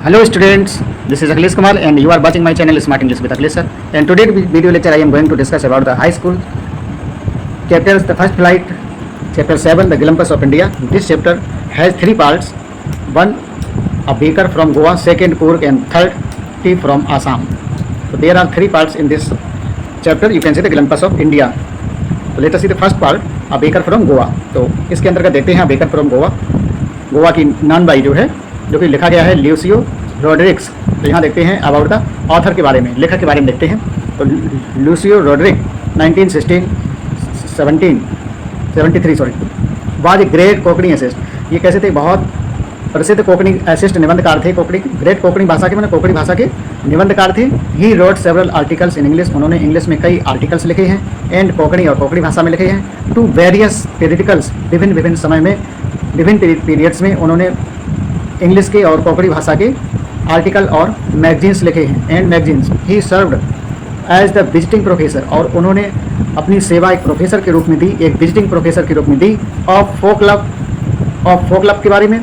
Hello students, this is Akhilesh Kumar and you are watching my channel Smart English with Akhilesh sir. And today video lecture I am going to discuss about the high school chapters, the first flight, chapter 7, the Olympus of India. This chapter has 3 parts. 1, a baker from Goa, 2nd, Coorg, and 3rd, tea from Assam. So there are 3 parts in this chapter. You can see the Olympus of India. So let us see the first part, a baker from Goa. तो इसके अंतर्गत देखते हैं baker from Goa. Goa की non by जो है, जो कि लिखा गया है ल्यूसियो रोड्रिग्स. तो यहाँ देखते हैं अबाउट द ऑथर के बारे में, लेखक के बारे में देखते हैं. तो Lucio Rodrigues 1973 was a great Konkani essayist. ये कैसे थे? बहुत प्रसिद्ध कोंकणी एसिस्ट निबंधकार थे. कोंकणी ग्रेट कोंकणी भाषा के, मैंने कोंकणी भाषा के निबंधकार थे. He wrote several articles in English. उन्होंने इंग्लिश में कई आर्टिकल्स लिखे हैं एंड कोंकणी और कोंकणी भाषा में लिखे हैं. टू वेरियस पीरियडिकल्स, विभिन्न विभिन्न समय में, विभिन्न पीरियड्स में उन्होंने इंग्लिश के और कोंकणी भाषा के आर्टिकल और मैगजीन्स लिखे हैं and magazines. He served as the visiting professor. और उन्होंने अपनी सेवा एक प्रोफेसर के रूप में दी, एक विजिटिंग प्रोफेसर के रूप में दी. ऑफ फोक क्लब के बारे में.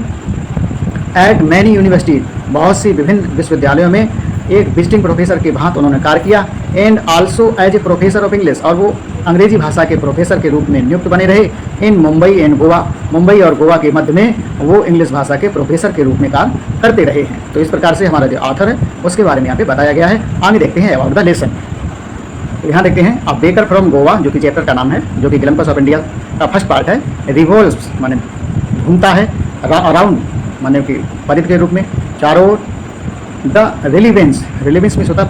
एट मैनी यूनिवर्सिटी, बहुत सी विभिन्न विश्वविद्यालयों में एक विजिटिंग प्रोफेसर के भांति उन्होंने कार्य किया. And also as a professor of English, और वो अंग्रेजी भाषा के प्रोफेसर के रूप में नियुक्त बने रहे. इन मुंबई एंड गोवा, मुंबई और गोवा के मध्य में वो इंग्लिश भाषा के प्रोफेसर के रूप में कार्य करते रहे हैं. तो इस प्रकार से हमारा जो ऑथर है उसके बारे में यहाँ पे बताया गया है. आगे देखते हैं अबाउट द लेसन. तो यहाँ देखते हैं अ बेकर फ्रॉम गोवा, जो कि चैप्टर का नाम है, जो कि ओलंपस ऑफ इंडिया का फर्स्ट पार्ट है. रिवॉल्व्स माने घूमता है, अराउंड माने कि परिध के रूप में, चारों ओर. द रिलीवेंस में होता है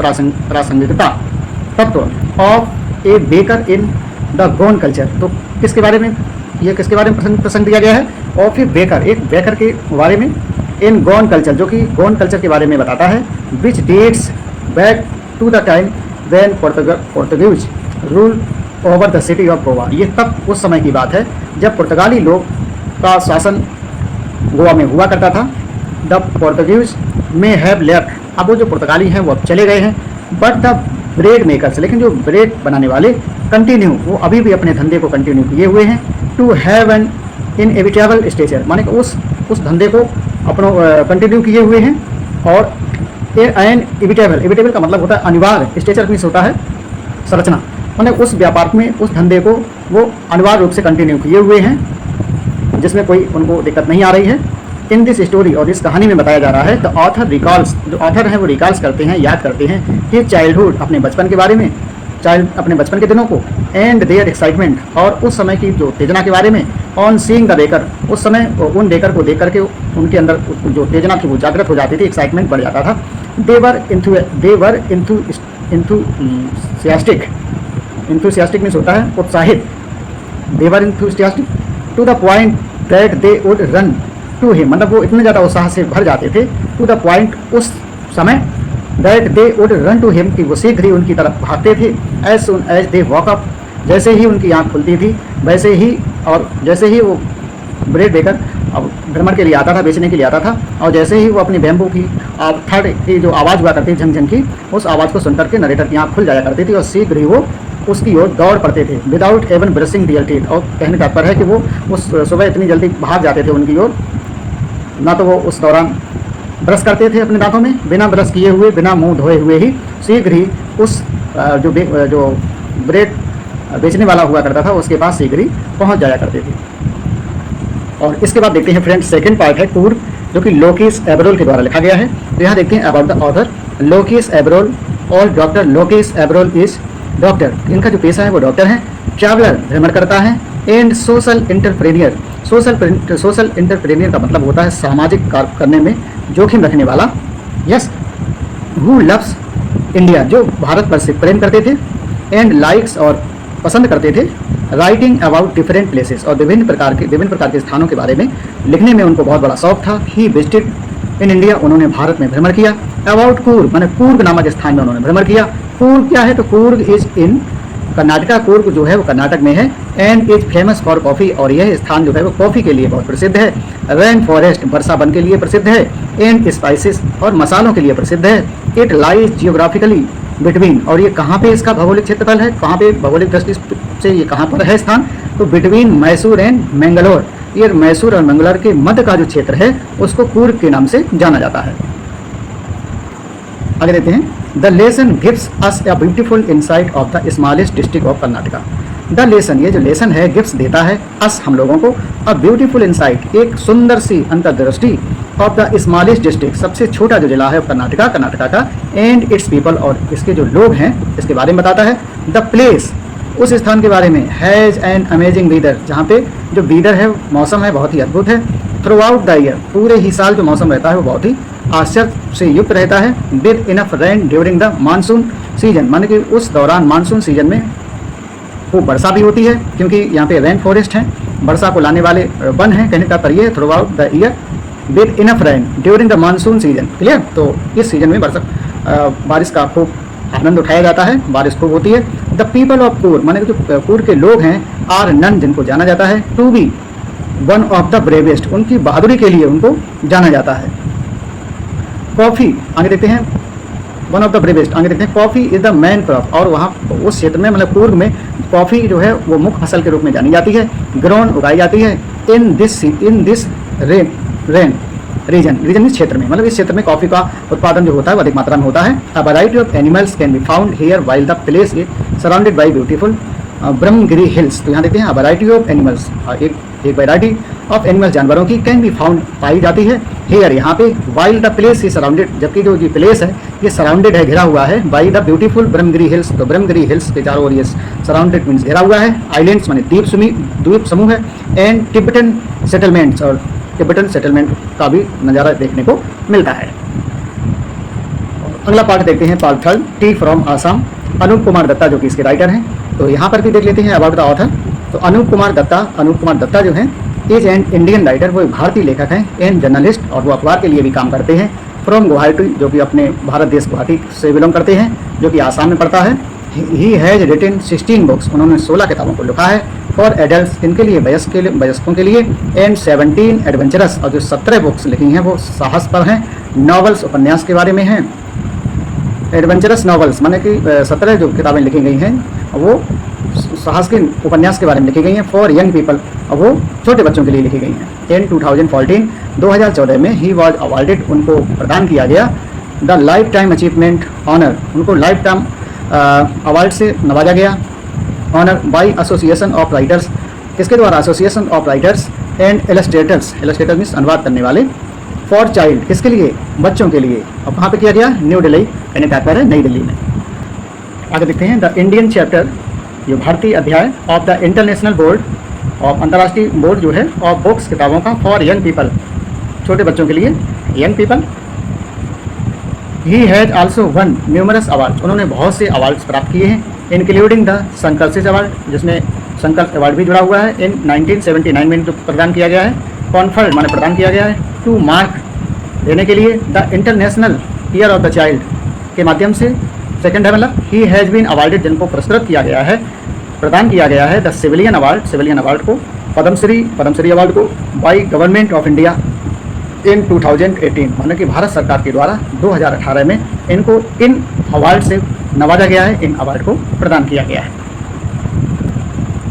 प्रासंगिकता, तत्व. Of a baker in the gone culture. तो किसके बारे में, ये किसके बारे में प्रसंग दिया गया है? ऑफ ए बेकर, एक बेकर के बारे में. इन गोन कल्चर, जो कि गोन कल्चर के बारे में बताता है. Which dates back to the time when Portuguese rule over the city of Goa. ये तब उस समय की बात है जब पुर्तगाली लोग का शासन गोवा में हुआ करता था. द पोर्तुगीज में हैव लेफ्ट. अब वो जो पुर्तगाली हैं वो अब चले गए हैं. बट द ब्रेड मेकर्स, लेकिन जो ब्रेड बनाने वाले कंटिन्यू, वो अभी भी अपने धंधे को कंटिन्यू किए हुए हैं. To have an inevitable stature, माने कि उस धंधे को अपना कंटिन्यू किए हुए हैं. और एन इविटेबल का मतलब होता है अनिवार्य. स्टेचर मीन्स होता है संरचना, माने उस व्यापार में, उस धंधे को वो अनिवार्य रूप से कंटिन्यू किए हुए हैं, जिसमें कोई उनको दिक्कत नहीं आ रही है. इन दिस स्टोरी, और इस कहानी में बताया जा रहा है, द ऑथर रिकॉल्स, जो ऑथर हैं वो रिकॉल्स करते हैं, याद करते हैं कि चाइल्डहुड, अपने बचपन के बारे में, अपने बचपन के दिनों को. एंड देयर एक्साइटमेंट, और उस समय की जो उत्तेजना के बारे में. ऑन सीइंग द बेकर, उस समय उन बेकर को देख करके उनके अंदर जो उत्तेजना थी वो जागृत हो जाती थी, एक्साइटमेंट बढ़ जाता था. दे वर इंथुसियास्टिक मीन्स होता है उत्साहित. They were enthusiastic to the point that they would run to him, मतलब वो इतने ज़्यादा उत्साह से भर जाते थे. टू द पॉइंट, उस समय, that they would run to him, कि वो शीघ्र ही उनकी तरफ भागते थे. As soon as they walk up, जैसे ही उनकी आँख खुलती थी वैसे ही, और जैसे ही वो ब्रेड बेकर अब भ्रमण के लिए आता था, बेचने के लिए आता था, और जैसे ही वो अपनी बैम्बू की थर्ड की जो आवाज़ हुआ करती थी, झंझन की, उस आवाज़ को सुनकर के नरेटर की आँख खुल जाया करती थी और शीघ्र ही वो उसकी ओर दौड़ पड़ते थे. विदाउट एवन ब्रशिंग दियर टीथ, और कहने का तात्पर्य है कि वो उस सुबह इतनी जल्दी भाग जाते थे उनकी ओर, ना तो वो उस दौरान ब्रश करते थे अपने दांतों में, बिना ब्रश किए हुए, बिना मुंह धोए हुए ही शीघ्र ही उस जो ब्रेड बेचने वाला हुआ करता था उसके पास शीघ्र ही पहुंच जाया करते थे. और इसके बाद देखते हैं फ्रेंड्स, सेकंड पार्ट है कूर्ग, जो कि लोकेश एब्रोल के द्वारा लिखा गया है. तो यहाँ देखते हैं about the author. Lokesh Abrol और doctor Lokesh Abrol is doctor, इनका जो पेशा है वो डॉक्टर है. ट्रैवलर, भ्रमण करता है. And social entrepreneur, social entrepreneur का मतलब होता है सामाजिक कार्य करने में जोखिम रखने वाला. यस. हु लव्स इंडिया, जो भारत पर से प्रेम करते थे. एंड लाइक्स, और पसंद करते थे. राइटिंग अबाउट डिफरेंट प्लेसेस, और विभिन्न प्रकार के स्थानों के बारे में लिखने में उनको बहुत बड़ा शौक था. ही विजिटेड इन इंडिया, उन्होंने भारत में भ्रमण किया. अबाउट कूर्ग, माने कूर्ग नामक स्थान में उन्होंने भ्रमण किया. कूर्ग क्या है? तो कूर्ग इज इन कर्नाटका. कूर्ग जो है वो कर्नाटक में है. And is famous for coffee, और यह स्थान जो है वो कॉफ़ी के लिए बहुत प्रसिद्ध है. रेन फॉरेस्ट, वर्षा वन के लिए प्रसिद्ध है. एंड स्पाइसेस, और मसालों के लिए प्रसिद्ध है. इट लाइज जियोग्राफिकली बिटवीन, और ये कहाँ पे इसका भौगोलिक क्षेत्रफल है, कहाँ पे भौगोलिक दृष्टि से ये कहाँ पर है स्थान? तो बिटवीन मैसूर एंड मैंगलोर, ये मैसूर और मैंगलोर के मध्य का जो क्षेत्र है उसको कूर्ग के नाम से जाना जाता है. आगे देते हैं, the lesson gives us a beautiful insight of the smallest district of Karnataka. The lesson, ये जो लेसन है, गिफ्ट देता है अस, हम लोगों को, अ ब्यूटीफुल इंसाइट, एक सुंदर सी अंतर्दृष्टि, ऑफ द स्मॉलेस्ट डिस्ट्रिक्ट, सबसे छोटा जो जिला है कर्नाटका, कर्नाटका का, एंड इट्स पीपल, और इसके जो लोग हैं इसके बारे में बताता है। द प्लेस, उस स्थान के बारे में, हैज़ एन अमेजिंग वीदर, जहाँ पे जो वीदर है, मौसम है, बहुत ही अद्भुत है। थ्रू आउट द ईयर, पूरे ही साल जो मौसम रहता है वो बहुत ही आश्चर्य से युक्त रहता है। With enough rain during the monsoon season, माने कि उस दौरान मानसून सीजन में वो वर्षा भी होती है, क्योंकि यहाँ पे रेन फॉरेस्ट हैं, वर्षा को लाने वाले वन हैं, कहने का तात्पर्य है through out the year with enough rain during the monsoon season. Clear? तो इस सीजन में बारिश का खूब आनंद उठाया जाता है, बारिश खूब होती है। द पीपल ऑफ कूर, माने कि जो कूर के लोग हैं, आर नन, जिनको जाना जाता है, to be one of the bravest, उनकी बहादुरी के लिए उनको जाना जाता है। कॉफ़ी, आगे देखते हैं, वन ऑफ द ब्रेवेस्ट, आगे देखते हैं, coffee is the main crop, और वहाँ उस क्षेत्र में, मतलब कूर्ग में, कॉफ़ी जो है वो मुख्य फसल के रूप में जानी जाती है, ग्रोन उगाई जाती है। इन दिस रेन रीजन, इस क्षेत्र में, मतलब इस क्षेत्र में कॉफ़ी का उत्पादन जो होता है वो अधिक मात्रा में होता है। A variety of animals can be found here while the place is surrounded by beautiful Brahmagiri hills. तो यहाँ देखते हैं, अ वैरायटी ऑफ एनिमल्स, एक वैरायटी ऑफ एनिमल्स, जानवरों की, कैन बी फाउंड, पाई जाती है, हियर, यहाँ पे, while the place is surrounded, जबकि जो ये प्लेस है ये सराउंडेड है, घिरा हुआ है, by the beautiful Brahmagiri hills. तो ब्रह्मगिरी हिल्स के चारों ओर ये सराउंडेड मीन्स घिरा हुआ है। आइलैंड्स माने द्वीप समूह है। एंड टिबेटन सेटलमेंट्स, और टिबेटन सेटलमेंट का भी नज़ारा देखने को मिलता है। अगला पार्ट देखते हैं, part 3, tea from Assam, Anup Kumar Dutta जो कि इसके राइटर हैं। तो यहाँ पर भी देख लेते हैं अबाउट द ऑथर। तो अनूप कुमार दत्ता जो हैं, इज एन इंडियन राइटर, वो एक भारतीय लेखक हैं, एंड जर्नलिस्ट, और वो अखबार के लिए भी काम करते हैं। फ्रॉम गुवाहाटी, जो कि अपने भारत देश गुवाहाटी से बिलोंग करते हैं, जो कि आसाम में पड़ता है। ही हैज़ रिटन 16 बुक्स, उन्होंने 16 किताबों को लिखा है। फॉर एडल्ट, इनके लिए, वयस्कों के लिए। एंड 17 एडवेंचरस, और जो 17 बुक्स लिखी हैं वो साहस पर हैं। नॉवेल्स, उपन्यास के बारे में हैं। एडवेंचरस नॉवेल्स माने कि 17 जो किताबें लिखी गई हैं वो साहस के उपन्यास के बारे में लिखी गई हैं। फॉर यंग पीपल, और वो छोटे बच्चों के लिए लिखी गई हैं। इन 2014 में ही वॉज अवार्डेड, उनको प्रदान किया गया the life time achievement honour, उनको लाइफ टाइम अवार्ड से नवाजा गया। Honour by association of writers, किसके द्वारा? Association of writers and illustrators, illustrator means अनुवाद करने वाले। फॉर चाइल्ड, किसके लिए? बच्चों के लिए। और कहाँ पे किया गया? न्यू दिल्ली, यानी तात्पर्य नई दिल्ली में। आगे देखते हैं, द इंडियन चैप्टर, जो भारतीय अध्याय of the international board of, अंतर्राष्ट्रीय बोर्ड जो है, ऑफ बुक्स, किताबों का, फॉर यंग पीपल, छोटे बच्चों के लिए, young people. He has also one numerous award, उन्होंने बहुत से अवार्ड्स प्राप्त किए हैं, इंक्लूडिंग द संकल्सिस अवार्ड, जिसमें संकल्प अवार्ड भी जुड़ा हुआ है। इन 1979 में इनको प्रदान किया गया है। कॉन्फर्ड माने प्रदान किया गया है। टू मार्क, देने के लिए। The international year of the child के माध्यम से। सेकंड है मतलब ही हैज़ बीन अवार्डेड, जिनको पुरस्कृत किया गया है, प्रदान किया गया है। द सिविलियन अवार्ड को, पद्मश्री अवार्ड को, by government of India in 2018, माने कि भारत सरकार के द्वारा 2018 में इनको इन अवार्ड से नवाजा गया है, इन अवार्ड को प्रदान किया गया है।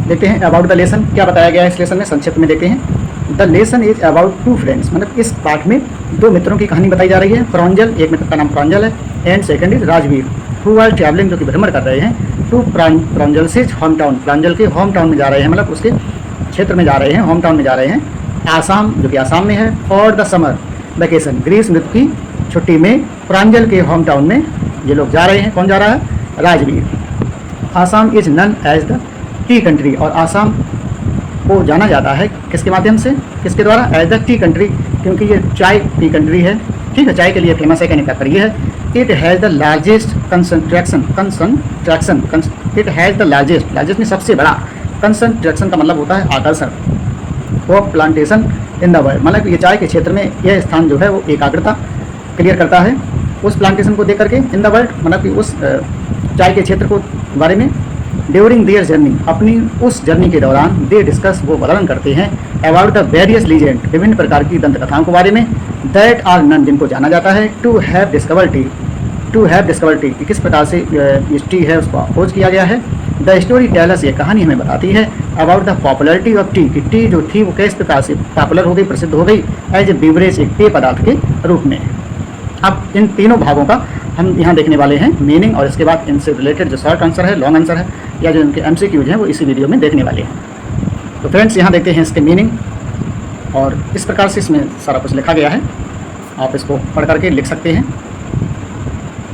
देखते हैं अबाउट द लेसन, क्या बताया गया है इस लेसन में, संक्षिप्त में देखते हैं। The lesson is about 2 friends, मतलब इस पाठ में 2 मित्रों की कहानी बताई जा रही है। प्रांजल, एक मित्र का नाम प्रांजल है, and second is Rajveer, who are travelling, जो कि भ्रमण कर रहे हैं, टू प्रांजल से होम टाउन, प्रांजल के होम टाउन में जा रहे हैं, मतलब उसके क्षेत्र में जा रहे हैं, होम टाउन में जा रहे हैं, आसाम, जो कि आसाम में है। फॉर द समर वैकेशन, ग्रीष्म ऋतु की छुट्टी में प्रांजल के होम टाउन में ये लोग जा रहे हैं। कौन जा रहा है? Rajveer. Assam is known as the tea country, और आसाम को जाना जाता है किसके माध्यम से, किसके द्वारा? एज द टी कंट्री, क्योंकि ये चाय टी कंट्री है, ठीक है, चाय के लिए फेमस है, कहने का तात्पर्य है। It has the largest concentration, it has the largest में सबसे बड़ा, कंसंट्रेक्शन का मतलब होता है आकर्षण, of plantation in the world, मतलब ये चाय के क्षेत्र में यह स्थान जो है वो एकाग्रता क्लियर करता है उस प्लांटेशन को देख करके। इन द वर्ल्ड मतलब कि उस चाय के क्षेत्र को बारे में। ड्यूरिंग देयर जर्नी, अपनी उस जर्नी के दौरान, दे डिस्कस, वो वर्णन करते हैं, अबाउट द वेरियस लीजेंड, विभिन्न प्रकार की दंत कथाओं के बारे में, दैट आर नन, जिनको जाना जाता है, टू हैव डिस्कवर टी, किस प्रकार से इस टी है उसको खोज किया गया है। द स्टोरी टेलर्स, ये कहानी हमें बताती है, about the popularity of T, कि टी जो थी वो किस प्रकार से पॉपुलर हो गई, प्रसिद्ध हो गई, एज ए बीवरेज, एक पेय पदार्थ के रूप में। अब इन तीनों भागों का हम यहाँ देखने वाले हैं मीनिंग, और इसके बाद इनसे रिलेटेड जो शॉर्ट आंसर है, लॉन्ग आंसर है, या जो इनके MCQs हैं वो इसी वीडियो में देखने वाले हैं। तो फ्रेंड्स यहाँ देखते हैं इसके मीनिंग, और इस प्रकार से इसमें सारा कुछ लिखा गया है। आप इसको पढ़ करके लिख सकते हैं।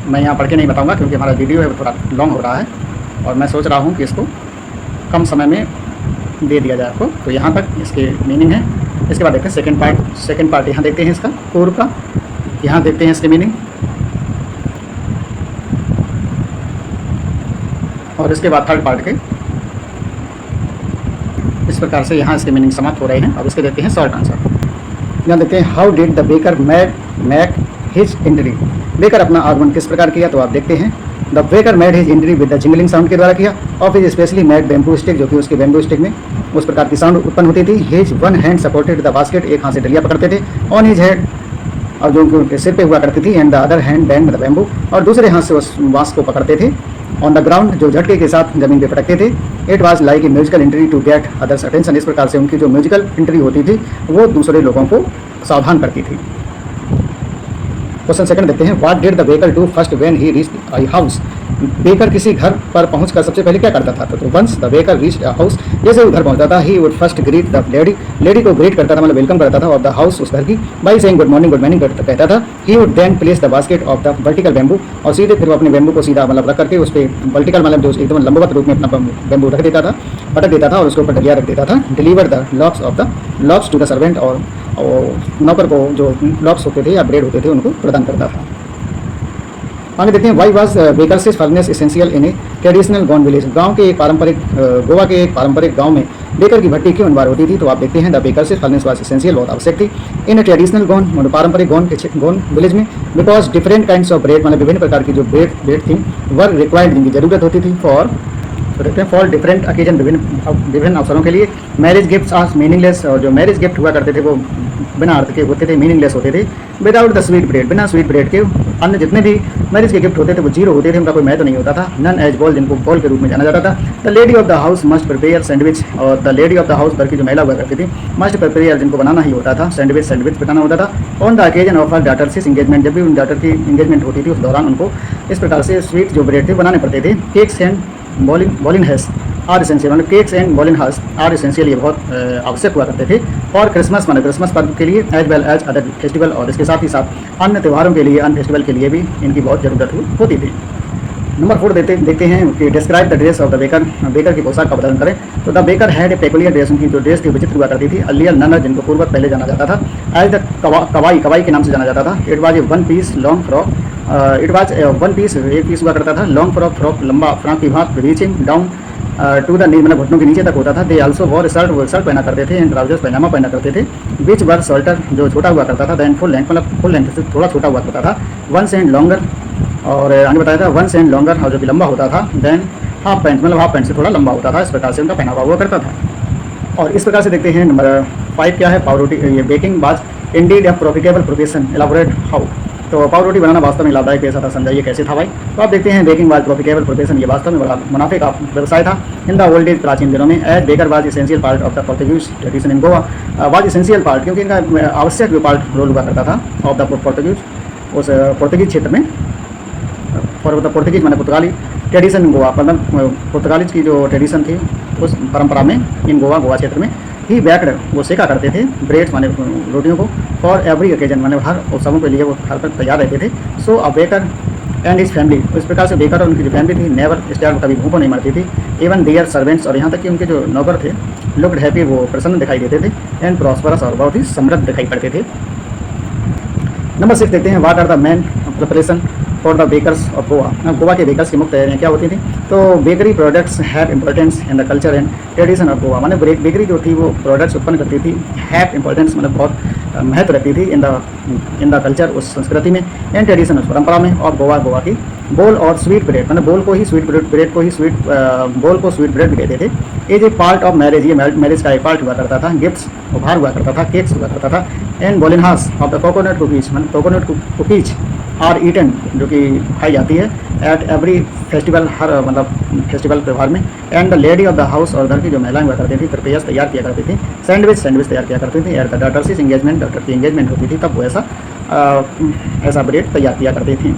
मैं यहाँ पढ़ के नहीं बताऊँगा क्योंकि हमारा वीडियो है वो थोड़ा लॉन्ग हो रहा है, और मैं सोच रहा हूँ कि इसको कम समय में दे दिया जाए आपको। तो यहाँ तक इसके मीनिंग है। इसके बाद देखते हैं सेकेंड पार्ट यहाँ देखते हैं इसका पूर्व का, यहाँ देखते हैं इसके मीनिंग, और इसके बाद थर्ड पार्ट के। इस प्रकार से यहाँ इसके मीनिंग समाप्त हो रहे हैं। अब इसके देखते हैं शॉर्ट आंसर। यहाँ देखते हैं how did the baker make his entry. Baker अपना आगमन किस प्रकार किया, तो आप देखते हैं the baker made his entry with the jingling sound के द्वारा किया, और फिर स्पेशली मेड बैम्बू स्टिक, जो कि उसके बैम्बू स्टिक में उस प्रकार की साउंड उत्पन्न होती थी। His one hand supported the basket, एक हाथ से डलिया पकड़ते थे, ऑन हिज हेड, और जो उनके सिर पे हुआ करती थी, and the other hand band the bamboo, और दूसरे हाथ से उस बांस को पकड़ते थे। ऑन द ग्राउंड, जो झटके के साथ जमीन पे पटकते थे। It was like a musical entry to get others attention, इस प्रकार से उनकी जो म्यूजिकल एंट्री होती थी वो दूसरे लोगों को सावधान करती थी। क्वेश्चन सेकंड देखते हैं what did the baker do first when he reached a house. Baker किसी घर पर पहुंचकर सबसे पहले क्या करता था, तो once the baker reached a house, जैसे वो घर पहुंचता था, he would first greet the lady को ग्रीट करता था, मतलब वेलकम करता था, ऑफ द हाउस, उस घर की, बाई सेइंग गुड मॉर्निंग कहता था। He would then place the basket of the vertical bamboo, और सीधे फिर वो अपने बैम्बू को सीधा मतलब रख करके उस पर वर्टिकल मतलब जो एकदम लंबवत रूप में अपना बैम्बू रख देता था, पटक देता था, और उसके ऊपर डलिया रख देता था। Deliver the loaves to the servant, और नौकर को जो लॉक्स होते थे या ब्रेड होते थे उनको प्रदान करता था। आगे देखते हैं why was baker's furnace essential in a traditional Goan village. गांव के एक पारंपरिक गोवा के एक पारंपरिक गांव में बेकर की भट्टी क्यों अनिवार्य होती थी, तो आप देखते हैं the baker's furnace was essential, बहुत आवश्यक थी इन ए ट्रेडिशनल गॉन, पारंपरिक गॉन विलेज में, because different kinds of bread, मतलब विभिन्न प्रकार की जो ब्रेड थी वर रिक्वायर्ड, जिनकी जरूरत होती थी फॉर डिफरेंट ओकेजन, विभिन्न अवसरों के लिए। मैरिज गिफ्ट्स आर मीनिंगलेस, और जो मैरिज गिफ्ट हुआ करते थे वो बिना अर्थ के होते थे, मीनिंगलेस होते थे। विदाउट द स्वीट ब्रेड, बिना स्वीट ब्रेड के अन्य जितने भी मैरिज के गिफ्ट होते थे वो जीरो होते थे, उनका कोई महत्व नहीं होता था। नन एज बॉल, जिनको बॉल के रूप में जाना जाता था। The lady of the house must prepare sandwich, और the lady of the house घर की जो महिला हुआ करती थी, मस्ट प्रिपेयर, जिनको बनाना ही होता था, सैंडविच बनाना होता था। On the occasion of her daughter से इंगेजमेंट, जब भी उन डॉटर की इंगेजमेंट होती थी उस दौरान उनको इस प्रकार से स्वीट जो ब्रेड थे बनाने पड़ते थे। Cakes and bolinhas are essential, मतलब cakes and bolinhas are essential, ये बहुत आवश्यक हुआ करते थे। और क्रिसमस माने क्रिसमस पर्व के लिए, as well as other festival, और इसके साथ ही साथ अन्य त्योहारों के लिए, अन्य फेस्टिवल के लिए भी इनकी बहुत ज़रूरत होती थी। नंबर 4 देखते हैं कि describe the dress of the baker. Baker की पोशाक का वर्णन करें, तो the baker had a peculiar dress, उनकी जो ड्रेस थी विचित्र हुआ करती थी। अर्लियर ननर, जिनको पूर्वक पहले जाना जाता था, एज द कवाई के नाम से जाना जाता था। It was a one piece long frock, one piece एक पीस हुआ करता था। लॉन्ग फ्रॉक लंबा फ्रॉक की भांति, reaching down to the knee, मतलब घुटनों के नीचे तक होता था। दे आल्सो वॉर शर्ट, वो शर्ट पहना करते थे, एंड ट्राउजर्स पैजामा पहना करते थे। बीच वर शॉल्टर, जो छोटा हुआ करता था। दैन फुल लेंथ, मतलब फुल लेंथ से थोड़ा छोटा हुआ करता था। वन सेंड लॉन्गर, और आगे बताया था वन सेंड लॉन्गर, और जो कि लंबा होता था। देन हाफ पैंट, मतलब हाफ पैंट से थोड़ा लंबा होता था। इस प्रकार से उनका पहनावा हुआ करता था। और इस प्रकार से देखते हैं नंबर 5 क्या है, पाव रोटी। ये baking was indeed a profitable profession, elaborate how. तो पाव रोटी बनाना वास्तव में लाभदायक पैसा था, समझाइए कैसे था भाई। तो आप देखते हैं बेकिंग वाज प्रॉफिटेबल प्रोफेशन, ये वास्तव में बड़ा मुनाफे का व्यवसाय था। इन द ओल्ड एज, प्राचीन दिनों में। As baker was essential part of the Portuguese tradition in Goa, was essential part, क्योंकि इनका आवश्यक जो पार्ट रोल हुआ करता था ऑफ द पोर्तुगीज, उस पोर्तुगीज क्षेत्र में। और द पोर्तुगीज माने पुर्तगाली ट्रेडिशन इन गोवा, मतलब पुर्तगालीज की जो ट्रेडिशन थी उस परंपरा में इन गोवा क्षेत्र में। ही बैक्ड, वो सेका करते थे, ब्रेड्स माने रोटियों को, फॉर एवरी ओकेजन, माने हर उत्सवों के लिए वो हर पर तैयार रहते थे। So a baker and his family, इस प्रकार से बेकर और उनकी जो फैमिली थी, नेवर स्टार्व, कभी भूख नहीं मरती थी। इवन देयर सर्वेंट्स, और यहाँ तक कि उनके जो नौकर थे, लुक्ड हैप्पी, वो प्रसन्न दिखाई देते थे। एंड प्रॉस्परस, और बहुत ही समृद्ध दिखाई पड़ते थे। नंबर 6 देखते हैं what are the main preparation for the bakers of Goa. Goa के बेकर्स की मुख्य तैयारियाँ क्या होती थी, तो bakery products have importance in the culture and tradition of Goa, माने बेकरी जो थी वो प्रोडक्ट्स उत्पन्न करती थी। हैव इंपॉर्टेंस मतलब बहुत महत्व रखती थी इन द कल्चर, उस संस्कृति में, एंड ट्रेडिशन उस परंपरा में, और गोवा की। बोल और स्वीट ब्रेड, मतलब बोल को स्वीट ब्रेड भी कहते थे। As a part of marriage, ये मैरिज का एक पार्ट हुआ करता था। गिफ्ट्स उपहार हुआ करता था, केक्स हुआ करता था। And bolinhas of the coconut cookies, मतलब कोकोनट कुकीज आर ईटन, जो कि खाई जाती है एट एवरी फेस्टिवल, हर मतलब फेस्टिवल त्यौहार में। And the lady of the house, और घर की जो महिलाएं हुआ करती थी प्रिपेयर्स तैयार किया करती थी। सैंडविच तैयार किया करती थी। At the daughter's engagement, daughter की इंगेजमेंट होती थी तब वो ऐसा ब्रेड तैयार किया करती थी।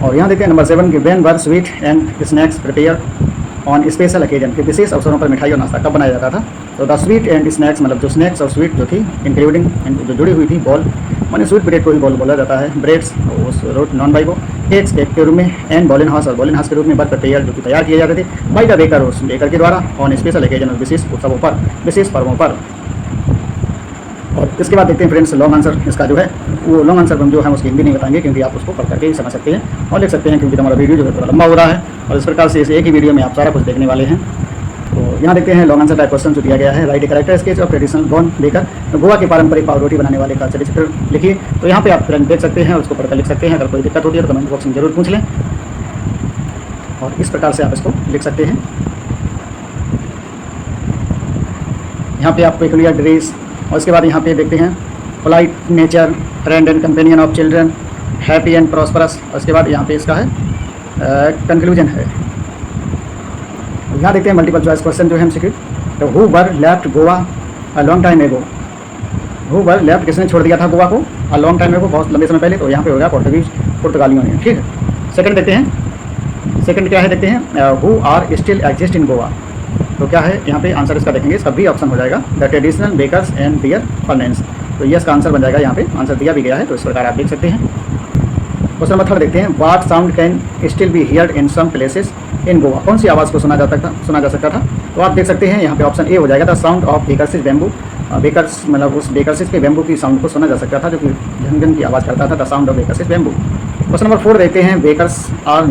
और यहाँ देखते हैं नंबर 7 कि when were sweet and snacks prepare on special occasion, कि विशेष अवसरों पर मिठाई और नाश्ता कब बनाया जाता था। तो द स्वीट एंड स्नैक्स मतलब जो स्नैक्स और स्वीट जो थी इंक्लूडिंग जो जुड़ी हुई थी बॉल, माने स्वीट ब्रेड को ही बॉल बोला जाता है, ब्रेड्स उस रोट नॉन बाई को केक्स केक के रूप में, एंड बॉलिन हाउस और बॉलिन हाउस के रूप में बर प्रिपेयर जो कि तैयार किए जाते थे बाई द बेकर, उस बेकर के द्वारा ऑन स्पेशल ओकेजन और विशेष उत्सवों पर, विशेष पर्वों पर। और इसके बाद देखते हैं फ्रेंड्स लॉन्ग आंसर इसका जो है वो लॉन्ग आंसर हम जो है उसकी हिंदी नहीं बताएंगे क्योंकि आप उसको पढ़ करके ही समझ सकते हैं और लिख सकते हैं, क्योंकि हमारा वीडियो जो है थोड़ा लंबा हो रहा है और इस प्रकार से इस एक ही वीडियो में आप सारा कुछ देखने वाले हैं। तो यहाँ देखते हैं लॉन्ग आंसर टाइप क्वेश्चन जो दिया गया है, write a character sketch of traditional बॉन बेकर, गोवा के पारंपरिक पाव रोटी बनाने वाले का चरित्र लिखिए। तो यहाँ पे आप तुरंत देख सकते हैं और उसको पढ़कर लिख सकते हैं। अगर कोई दिक्कत होती है तो कमेंट बॉक्स में जरूर पूछ लें और इस प्रकार से आप इसको लिख सकते हैं। यहाँ पे आपको क्लियर ड्रेस और इसके बाद यहाँ पे देखते हैं polite nature, friend and companion of children, happy and prosperous. और इसके बाद यहाँ पे इसका है कंक्लूजन है। यहाँ देखते हैं मल्टीपल चॉइस क्वेश्चन जो है एमसीक्यू। तो who were left Goa a long time एगो, हु वर लेफ्ट किसने छोड़ दिया था गोवा को अ लॉन्ग टाइम एगो, बहुत लंबे समय पहले। तो यहाँ पे होगा पुर्तगालियों ने, ठीक है। सेकंड देखते हैं, सेकंड क्या है देखते हैं, who are still exist in Goa. तो क्या है यहाँ पे आंसर इसका देखेंगे, इसका बी ऑप्शन हो जाएगा the traditional bakers and their furnace. तो ये इसका आंसर बन जाएगा, यहाँ पे आंसर दिया भी गया है तो इस प्रकार आप देख सकते हैं। क्वेश्चन नंबर 3 देखते हैं, what sound can still be heard in some places in Goa, कौन सी आवाज़ को सुना जा सकता था। तो आप देख सकते हैं यहाँ पे ऑप्शन ए हो जाएगा the sound of baker's bamboo, bakers मतलब उस बेकर्सिस के बैम्बू की साउंड को सुना जा सकता था जो कि झनझन की आवाज़ करता था, the sound of baker's bamboo. Question number 4 देखते हैं, bakers are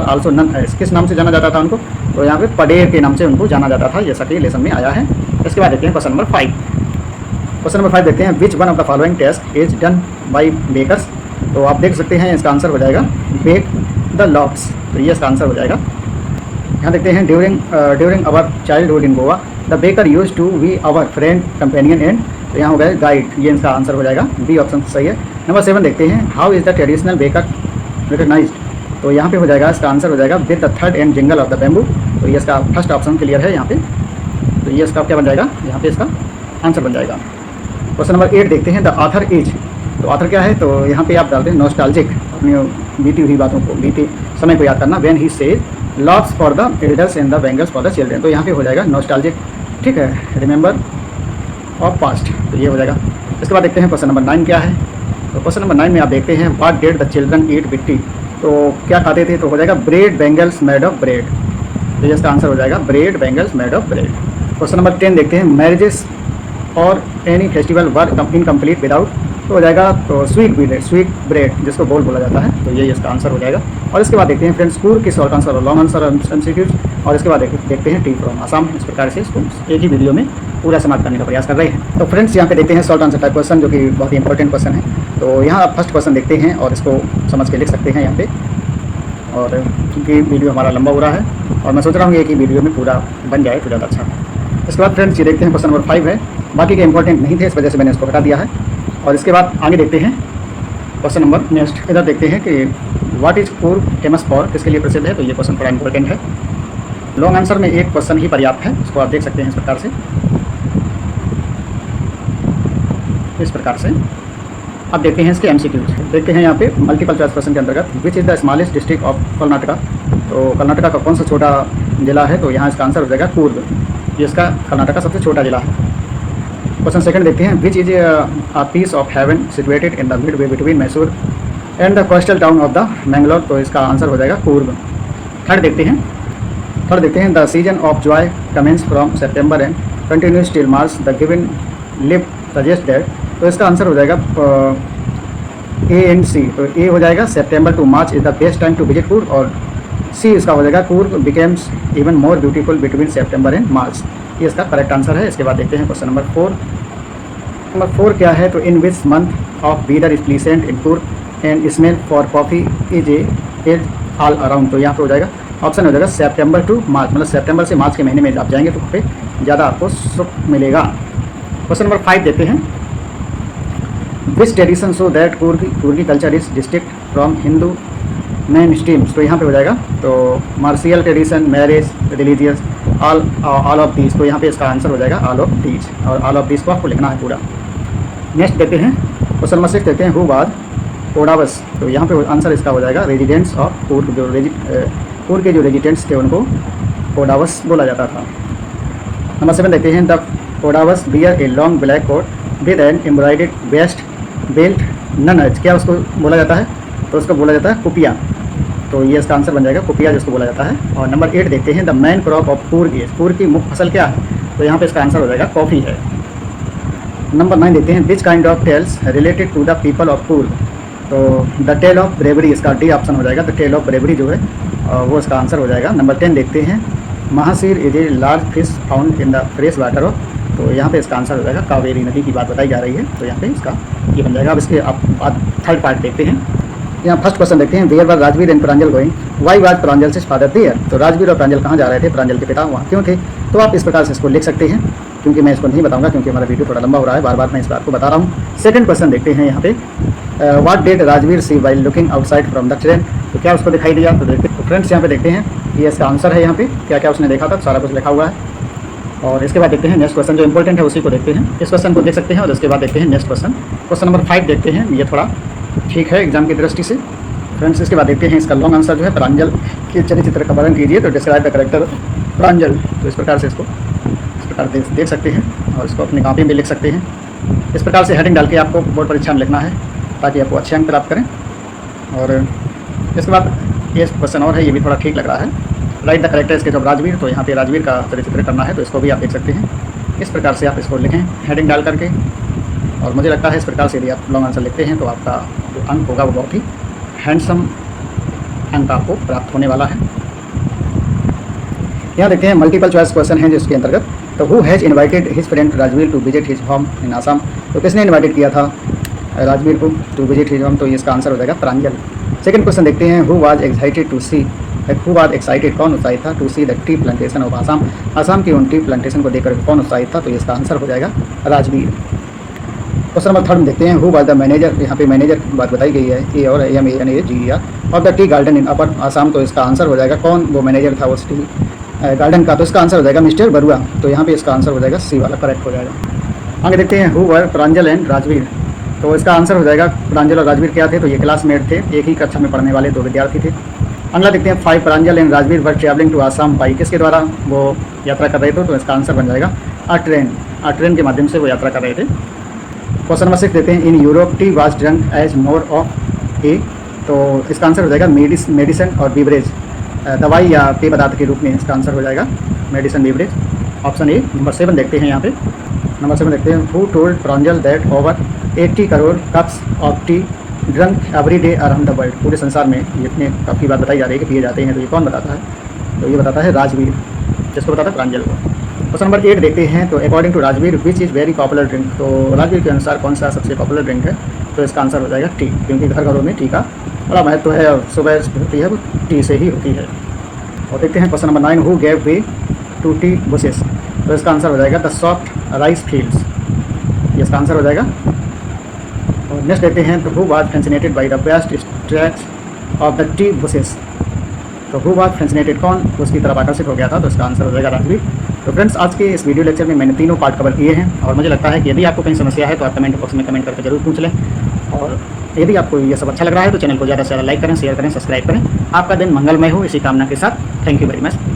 also known as, किस नाम से जाना जाता था उनको। तो यहाँ पे पडेर के नाम से उनको जाना जाता था, जैसा कि लेसन में आया है। इसके बाद देखते हैं क्वेश्चन नंबर 5। क्वेश्चन नंबर 5 देखते हैं, which one of the following task is done by bakers. तो आप देख सकते हैं इसका आंसर हो जाएगा बेक द लॉक्स। तो ये इसका आंसर हो जाएगा। यहाँ देखते हैं, during our childhood in Goa the baker used to be our friend companion and, तो यहाँ हो गया गाइड, ये इसका आंसर हो जाएगा, बी ऑप्शन सही है। नंबर 7 देखते हैं, how is the traditional baker recognised. तो यहाँ पे हो जाएगा इसका आंसर हो जाएगा विद द थर्ड and jingle of the bamboo. तो ये इसका फर्स्ट ऑप्शन क्लियर है यहाँ पे। तो ये इसका क्या बन जाएगा, यहाँ पे इसका आंसर बन जाएगा। क्वेश्चन नंबर 8 देखते हैं, द ऑथर इज। तो ऑथर क्या है, तो यहाँ पे आप डालते हैं नॉस्टैल्जिक, अपनी बीती हुई बातों को, बीते समय को याद करना। व्हेन ही सेज loaves for the elders and the bangles for the children. तो यहाँ पे हो जाएगा नॉस्टैल्जिक, ठीक है, रिमेंबर ऑफ पास्ट। तो ये हो जाएगा। इसके बाद देखते हैं क्वेश्चन नंबर 9 क्या है। तो क्वेश्चन नंबर 9 में आप देखते हैं, what did the children eat विक्टी। तो क्या खाते थे, तो हो जाएगा bread bangles made of bread. तो ये इसका आंसर हो जाएगा bread bangles made of bread. Question number 10 देखते हैं, मैरिजेस और any festival were incomplete without. तो हो जाएगा तो स्वीट ब्रेड जिसको बोल बोला जाता है। तो ये इसका आंसर हो जाएगा। और इसके बाद देखते हैं फ्रेंड्स पूर्व की शॉर्ट आंसर और लॉन्ग आंसर एमसीक्यूज। और इसके बाद देखते हैं टी फ्रॉम आसाम। इस प्रकार से इसको एक ही वीडियो में पूरा समाप्त करने का प्रयास कर रहे हैं। तो फ्रेंड्स यहाँ पे देखते हैं शॉर्ट आंसर टाइप क्वेश्चन जो कि बहुत ही इंपॉर्टेंट क्वेश्चन है। तो यहाँ आप फर्स्ट क्वेश्चन देखते हैं और इसको समझ के लिख सकते हैं यहाँ पे। और क्योंकि वीडियो हमारा लंबा हो रहा है और मैं सोच रहा हूँ एक ही वीडियो में पूरा बन जाए तो ज़्यादा अच्छा है। इसके बाद फ्रेंड्स ये देखते हैं क्वेश्चन नंबर 5 है, बाकी के इंपॉर्टेंट नहीं थे इस वजह से मैंने इसको हटा दिया है। और इसके बाद आगे देखते हैं क्वेश्चन नंबर नेक्स्ट, इधर देखते हैं कि what is Coorg famous for, किसके लिए प्रसिद्ध है। तो ये क्वेश्चन थोड़ा इंपॉर्टेंट है। लॉन्ग आंसर में एक क्वेश्चन ही पर्याप्त है, इसको आप देख सकते हैं इस प्रकार से। अब देखते हैं इसके एमसीक्यूज। देखते हैं यहाँ पे मल्टीपल चॉइस क्वेश्चन के अंतर्गत, which is the smallest district of Karnataka. तो कर्नाटका का कौन सा छोटा जिला है। तो यहाँ इसका आंसर हो जाएगा कूर्ग। ये इसका कर्नाटका सबसे छोटा जिला है। क्वेश्चन सेकंड देखते हैं, which is a piece of heaven situated in the mid way between Mysore and the coastal town of the Mangalore. तो इसका आंसर हो जाएगा कूर्ग। थर्ड देखते हैं, the season of joy commences from September and continues till March, the given live suggest that. तो इसका answer हो जाएगा ए एंड सी। तो ए हो जाएगा September to March is the best time to visit Coorg, और सी इसका हो जाएगा Coorg becomes even more beautiful between September and March. ये इसका करेक्ट आंसर है। इसके बाद देखते हैं क्वेश्चन नंबर 4। नंबर 4 क्या है, तो in which month of weather is pleasant in Coorg and smell for coffee is all around. तो यहाँ पर हो जाएगा ऑप्शन हो जाएगा सेप्टेम्बर टू मार्च, मतलब सेप्टेम्बर से मार्च के महीने में आप जाएंगे तो वहाँ पे ज़्यादा आपको सुख मिलेगा। क्वेश्चन नंबर 5 देखते हैं, which tradition so that Coorgi culture is distinct from Hindu main streams. तो यहाँ पे हो जाएगा तो martial tradition, marriage, religious, all of these. तो यहाँ पे इसका आंसर हो जाएगा ऑल ऑफ दीज, और ऑल ऑफ दीज को आपको लिखना है पूरा। नेक्स्ट देखते हैं क्वेश्चन नंबर 6 देखते हैं, हु वाज कोडावस, तो यहाँ पे आंसर इसका हो जाएगा रेजिडेंट्स ऑफ कूर्ग, जो कूर्ग के जो रेजिडेंट्स थे उनको कोडावस बोला जाता था। नंबर 7 देखते हैं, the Kodavas wear a long black coat with an embroidered waist belt known as, क्या उसको बोला जाता है? तो उसको बोला जाता है कुपिया, तो ये इसका आंसर बन जाएगा कुपिया जिसको बोला जाता है। और नंबर 8 देखते हैं, the main crop of Coorg is, Coorg की मुख्य फसल क्या है? तो यहाँ पे इसका आंसर हो जाएगा कॉफ़ी है। नंबर 9 देखते हैं, which kind of tales related to the people of Coorg, तो द टेल ऑफ ब्रेवरी, इसका डी ऑप्शन हो जाएगा, द टेल ऑफ ब्रेवरी जो है वो इसका आंसर हो जाएगा। नंबर 10 देखते हैं, mahseer is a large fish found in the fresh water of, तो यहाँ पे इसका आंसर हो जाएगा कावेरी नदी की बात बताई जा रही है, तो यहाँ पे इसका ये बन जाएगा। अब इसके आप थर्ड पार्ट देखते हैं। यहाँ फर्स्ट क्वेश्चन देखते हैं, where were Rajvir and Pranjal going, why was Pranjal से फादर देयर, तो राजवीर और प्रांजल कहाँ जा रहे थे? प्रांजल के पिता वहाँ क्यों थे? तो आप इस प्रकार से इसको लिख सकते हैं, क्योंकि मैं इसको नहीं बताऊंगा क्योंकि हमारा वीडियो थोड़ा लंबा हो रहा है, बार बार मैं इस बात को बता रहा हूँ। सेकंड क्वेश्चन देखते हैं यहाँ पे, what did Rajveer see while looking outside from the train, तो क्या उसको दिखाई दिया? तो देखते तो फ्रेंड्स यहाँ पे देखते हैं, ये इसका आंसर है, यहाँ पे क्या क्या उसने देखा था सारा कुछ लिखा हुआ है। और इसके बाद देखते हैं नेक्स्ट क्वेश्चन जो इंपॉर्टेंट है उसी को देखते हैं, इस क्वेश्चन को देख सकते हैं और उसके बाद देखते हैं नेक्स्ट क्वेश्चन। क्वेश्चन नंबर 5 देखते हैं, ये थोड़ा ठीक है एग्जाम की दृष्टि से फ्रेंड्स। इसके बाद देखते हैं इसका लॉन्ग आंसर जो है, प्रांजल के चरित्र का वर्णन कीजिए, तो डिस्क्राइब द कैरेक्टर प्रांजल, तो इस प्रकार से इसको इस प्रकार देख सकते हैं और इसको अपनी कॉपी में लिख सकते हैं। इस प्रकार से हेडिंग डाल के आपको बोर्ड परीक्षा में लिखना है ताकि आपको अच्छे अंक प्राप्त करें। और इसके बाद ये क्वेश्चन और है, ये भी थोड़ा ठीक लग रहा है, right the characters of Rajveer, तो यहाँ पे राजवीर का चरित्र करना है, तो इसको भी आप देख सकते हैं। इस प्रकार से आप इसको लिखें हेडिंग डाल करके, और मुझे लगता है इस प्रकार से यदि आप लॉन्ग आंसर लिखते हैं तो आपका जो अंक होगा वो बहुत ही हैंडसम अंक आपको प्राप्त होने वाला है। यहाँ देखते हैं मल्टीपल चॉइस क्वेश्चन हैं जिसके अंतर्गत, तो who has invited his friend Rajveer to visit his home in Assam, तो किसने इन्वाइटेड किया था राजवीर को टू विजिट हिज होम, तो इसका आंसर हो जाएगा प्रांजल। सेकंड क्वेश्चन देखते हैं, who was excited to see, who was excited, कौन उत्साहित था to see the tea plantation of Assam, Assam की उन टी प्लांटेशन को देखकर कौन उत्साहित था, तो इसका आंसर हो जाएगा राजवीर। क्वेश्चन नंबर 3 देखते हैं, हु वाज द मैनेजर, यहाँ पे मैनेजर की बात बताई गई है, ए और MANAGER of the tea garden in upper Assam, तो इसका आंसर हो जाएगा कौन वो मैनेजर था उस टी गार्डन का, तो इसका आंसर हो जाएगा मिस्टर बरुआ, तो यहाँ पे इसका आंसर हो जाएगा सी वाला करेक्ट हो जाएगा। आगे देखते हैं, who were Pranjal and Rajveer, तो इसका आंसर हो जाएगा प्रांजल और राजवीर क्या थे, तो ये क्लासमेट थे, एक ही कक्षा में पढ़ने वाले 2 विद्यार्थी थे। अगला देखते हैं, 5 Pranjal and Rajvir were travelling to Assam by, किसके द्वारा वो यात्रा कर रहे थे, तो इसका आंसर बन जाएगा ट्रेन के माध्यम से वो यात्रा कर रहे थे। क्वेश्चन नंबर 6 देते हैं, in Europe tea was drunk as more of a, तो इसका आंसर हो जाएगा मेडिसिन और बीवरेज, दवाई या पेय पदार्थ के रूप में इसका आंसर हो जाएगा medicine beverage, option A. Number 7 देखते हैं, यहाँ पे नंबर 7 देखते हैं, who told Pranjal that over 80 crore cups of T drunk every day around the world, पूरे संसार में जितने कप की बात बताई जा रही है कि पिए जाते हैं, तो ये कौन बताता है, तो ये बताता है राजवीर, जिसको बताता है प्रांजल को। क्वेश्चन नंबर 8 देखते हैं, तो according to Rajveer which is very popular drink, तो राजवीर के अनुसार कौन सा सबसे पॉपुलर ड्रिंक है, तो इसका आंसर हो जाएगा टी, क्योंकि घर घरों में टी का बड़ा महत्व है और सुबह होती है वो टी से ही होती है। और देखते हैं question number 9, who gave way to tea bushes, तो इसका आंसर हो जाएगा द सॉफ्ट राइस फील्ड्स, ये इसका आंसर हो जाएगा। और नेक्स्ट देखते हैं, तो who was fascinated by the best stretch of the T bushes, तो हु वाज फैसिनेटेड, कौन उसकी तरफ आकर्षित हो गया था, तो इसका आंसर हो जाएगा राजवीर। तो फ्रेंड्स आज के इस वीडियो लेक्चर में मैंने तीनों पार्ट कवर किए हैं, और मुझे लगता है कि यदि आपको कहीं समस्या है तो आप कमेंट बॉक्स में कमेंट करके जरूर पूछ लें, और यदि आपको ये सब अच्छा लग रहा है तो चैनल को ज़्यादा से ज़्यादा लाइक करें, शेयर करें, सब्सक्राइब करें। आपका दिन मंगलमय हो इसी कामना के साथ, थैंक यू वेरी मच।